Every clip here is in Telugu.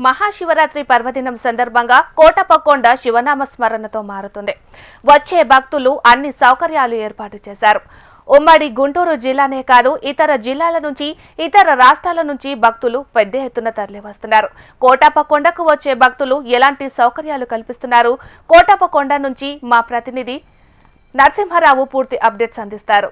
మహాశివరాత్రి పర్వదినం సందర్భంగా కోటప్పకొండ శివనామ స్మరణతో మారుతుంది. వచ్చే భక్తులు అన్ని సౌకర్యాలు ఏర్పాటు చేశారు. ఉమ్మడి గుంటూరు జిల్లానే కాదు ఇతర జిల్లాల నుంచి ఇతర రాష్ట్రాల నుంచి భక్తులు పెద్ద ఎత్తున తరలివస్తున్నారు. కోటప్పకొండకు వచ్చే భక్తులు ఎలాంటి సౌకర్యాలు కల్పిస్తున్నారు? కోటప్పకొండ నుంచి మా ప్రతినిధి నరసింహారావు పూర్తి అప్డేట్స్ అందిస్తారు.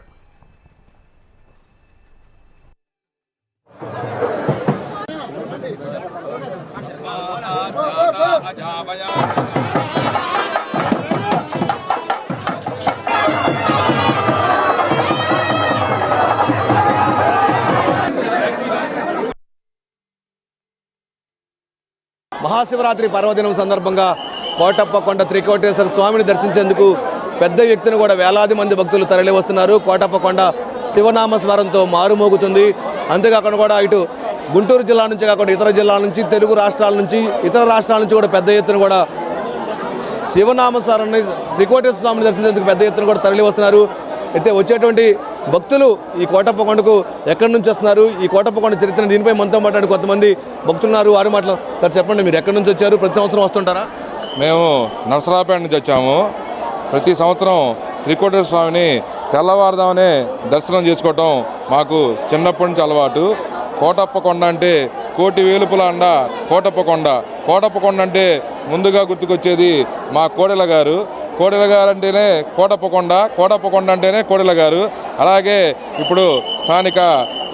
మహాశివరాత్రి పర్వదినం సందర్భంగా కోటప్పకొండ త్రికోటేశ్వర స్వామిని దర్శించేందుకు పెద్ద వ్యక్తిని కూడా వేలాది మంది భక్తులు తరలి వస్తున్నారు. కోటప్పకొండ శివనామ స్మరణతో మారుమోగుతుంది. అంతేకాకుండా కూడా ఇటు గుంటూరు జిల్లా నుంచి కాకుండా ఇతర జిల్లాల నుంచి తెలుగు రాష్ట్రాల నుంచి ఇతర రాష్ట్రాల నుంచి కూడా పెద్ద ఎత్తున కూడా శివనామ స్మరణని త్రికోటేశ్వర స్వామిని దర్శించేందుకు పెద్ద ఎత్తున కూడా తరలి వస్తున్నారు. అయితే వచ్చేటువంటి భక్తులు ఈ కోటప్పకొండకు ఎక్కడి నుంచి వస్తున్నారు, ఈ కోటప్పకొండ చరిత్ర దీనిపై మనతో మాట్లాడి కొంతమంది భక్తులున్నారు. వారు సార్ చెప్పండి, మీరు ఎక్కడి నుంచి వచ్చారు? ప్రతి సంవత్సరం వస్తుంటారా? మేము నరసరావుపేట నుంచి వచ్చాము. ప్రతి సంవత్సరం త్రికోటేశ్వర స్వామిని తెల్లవారుదామనే దర్శనం చేసుకోవటం మాకు చిన్నప్పటి నుంచి అలవాటు. కోటప్పకొండ అంటే కోటి వేలుపుల అండ కోటప్పకొండ. కోటప్పకొండ అంటే ముందుగా గుర్తుకొచ్చేది మా కోడెల గారు. కోడెల గారు అంటేనే కోటప్పకొండ, కోటప్పకొండ అంటేనే కోడెల గారు. అలాగే ఇప్పుడు స్థానిక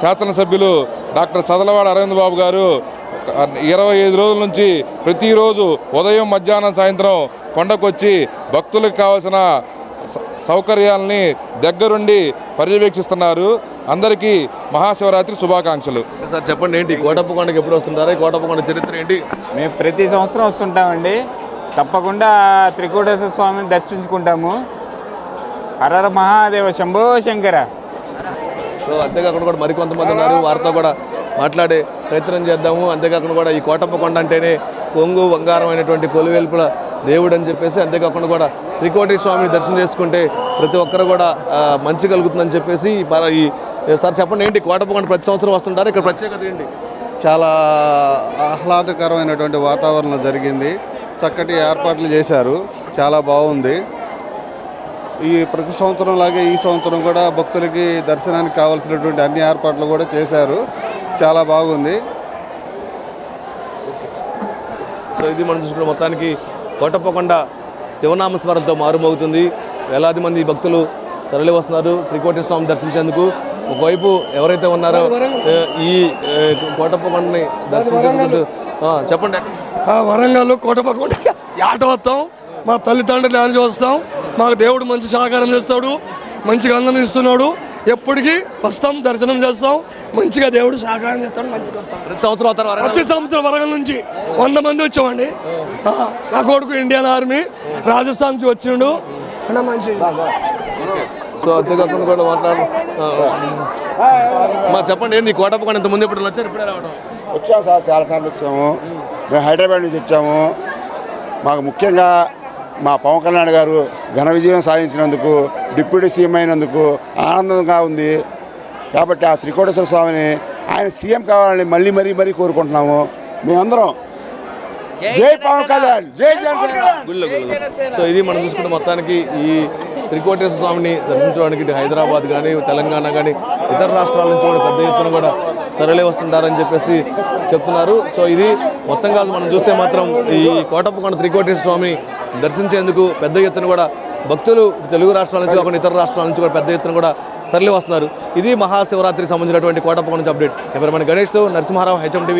శాసనసభ్యులు డాక్టర్ చదలవాడ అరవింద్ బాబు గారు 25 రోజుల నుంచి ప్రతిరోజు ఉదయం మధ్యాహ్నం సాయంత్రం కొండకొచ్చి భక్తులకు కావాల్సిన సౌకర్యాలని దగ్గరుండి పర్యవేక్షిస్తున్నారు. అందరికీ మహాశివరాత్రి శుభాకాంక్షలు. సార్ చెప్పండి, ఏంటి కోటప్పకొండకి ఎప్పుడు వస్తుంటారా? కోటప్పకొండ చరిత్ర ఏంటి? మేము ప్రతి సంవత్సరం వస్తుంటామండి. తప్పకుండా త్రికోటేశ్వర స్వామిని దర్శించుకుంటాము. హరహర మహాదేవ శంభో శంకర. సో అంతేకాకుండా కూడా మరికొంతమంది ఉన్నారు, వారితో కూడా మాట్లాడే ప్రయత్నం చేద్దాము. అంతేకాకుండా కూడా ఈ కోటప్పకొండ అంటేనే కొంగు బంగారం అయినటువంటి కొలువెల్పుల దేవుడు అని చెప్పేసి, అంతేకాకుండా కూడా త్రికోటేశ్వర స్వామిని దర్శనం చేసుకుంటే ప్రతి ఒక్కరు కూడా మంచి కలుగుతుందని చెప్పేసి సార్ చెప్పండి, ఏంటి కోటప్పకొండ ప్రతి సంవత్సరం వస్తుంటారు, ఇక్కడ ప్రత్యేకత ఏంటి? చాలా ఆహ్లాదకరమైనటువంటి వాతావరణం జరిగింది. చక్కటి ఏర్పాట్లు చేశారు, చాలా బాగుంది. ఈ ప్రతి సంవత్సరం లాగే ఈ సంవత్సరం కూడా భక్తులకి దర్శనానికి కావాల్సినటువంటి అన్ని ఏర్పాట్లు కూడా చేశారు. చాలా బాగుంది. సో ఇది మనం చూసుకున్న మొత్తానికి కోటప్పకొండ శివనామస్మరణతో మారుమోగుతుంది. వేలాది మంది భక్తులు తరలి వస్తున్నారు త్రికోటేశ్వర స్వామి దర్శించేందుకు. ఒకవైపు ఎవరైతే ఉన్నారో ఈ కోటప్పకొండని దర్శించేందుకు చెప్పండి. వరంగల్ కోటప్పకొండ ఆట వస్తాం, మా తల్లిదండ్రులు ఆంజ వస్తాం. మాకు దేవుడు మంచి సహకారం చేస్తాడు, మంచిగా అందరం ఇస్తున్నాడు. ఎప్పటికీ వస్తాం, దర్శనం చేస్తాం, మంచిగా దేవుడు సహకారం చేస్తాడు, మంచిగా వస్తాం. ప్రతి సంవత్సరం వరంగల్ నుంచి 100 మంది వచ్చామండి. నా కొడుకు ఇండియన్ ఆర్మీ రాజస్థాన్ నుంచి వచ్చిండు. మంచి సో అంతేకాకుండా కూడా మాట్లాడు చెప్పండి, ఏంటి కోటప్పకొండ ఇంతకుముందు ఎప్పుడు వచ్చారు, ఇప్పుడే రావడం? వచ్చాము సార్, చాలాసార్లు వచ్చాము. మేము హైదరాబాద్ నుంచి వచ్చాము. మాకు ముఖ్యంగా మా పవన్ కళ్యాణ్ గారు ఘన విజయం సాధించినందుకు, డిప్యూటీ సీఎం అయినందుకు ఆనందంగా ఉంది. కాబట్టి ఆ త్రికోటేశ్వర స్వామిని ఆయన సీఎం కావాలని మళ్ళీ మరీ కోరుకుంటున్నాము. మేమందరం జై పవన్ కళ్యాణ్, జై జనసేన. సో ఇది మనం చూసుకుంటే మొత్తానికి ఈ త్రికోటేశ్వర స్వామిని దర్శించడానికి ఇటు హైదరాబాద్ కానీ తెలంగాణ కానీ ఇతర రాష్ట్రాల నుంచి కూడా పెద్ద ఎత్తున కూడా తరలి వస్తుంటారని చెప్పేసి చెప్తున్నారు. సో ఇది మొత్తంగా మనం చూస్తే మాత్రం ఈ కోటప్పకొండ త్రికోటేశ్వర స్వామి దర్శించేందుకు పెద్ద ఎత్తున కూడా భక్తులు తెలుగు రాష్ట్రాల నుంచి కాకుండా ఇతర రాష్ట్రాల నుంచి కూడా పెద్ద ఎత్తున కూడా తరలి వస్తున్నారు. ఇది మహాశివరాత్రికి సంబంధించినటువంటి కోటప్పకొండ నుంచి అప్డేట్. కెమెరామెన్ గణేష్తో నరసింహారావు, HM TV.